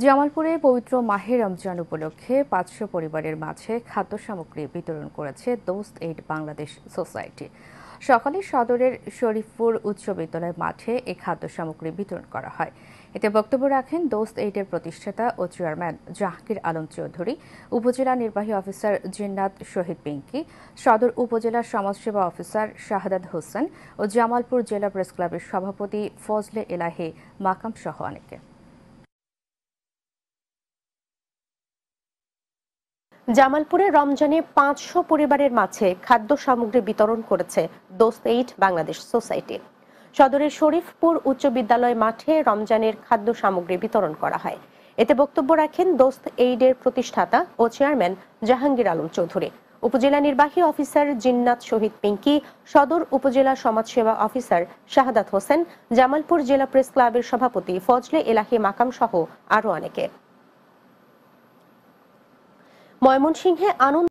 জামালপুরে পবিত্র মাহে রমজান উপলক্ষে ৫০০ পরিবারের মাঝে খাদ্য সামগ্রী বিতরণ করেছে দোস্ত এইড বাংলাদেশ সোসাইটি। সকালে সদরের শরীফপুর উচ্চ বিদ্যালয় মাঠে এই খাদ্য সামগ্রী বিতরণ করা হয়। এতে বক্তব্য রাখেন দোস্ত এইডের প্রতিষ্ঠাতা ও চেয়ারম্যান জাহাঙ্গীর আলম চৌধুরী, উপজেলা নির্বাহী অফিসার জিন্নাত শহীদ পিঙ্কি, সদর উপজেলা সমাজসেবা অফিসার শাহাদাত হোসেন ও জামালপুর জেলা প্রেস ক্লাবের সভাপতি ফজলে এলাহি মাকাম সহ অনেকে। জামালপুরে রমজানে ৫০০ পরিবারের মাঝে খাদ্য সামগ্রী বিতরণ করেছে দোস্ত এইড বাংলাদেশ সোসাইটি। সদরের শরীফপুর উচ্চ বিদ্যালয় মাঠে রমজানের খাদ্য সামগ্রী বিতরণ করা হয়। এতে বক্তব্য রাখেন দোস্ত এইডের প্রতিষ্ঠাতা ও চেয়ারম্যান জাহাঙ্গীর আলম চৌধুরী, উপজেলা নির্বাহী অফিসার জিন্নাত শহীদ পিঙ্কি, সদর উপজেলা সমাজসেবা অফিসার শাহাদাত হোসেন, জামালপুর জেলা প্রেস ক্লাবের সভাপতি ফজলে এলাহি মাকাম সহ আরো অনেকে। ময়মনসিংহে আনন্দ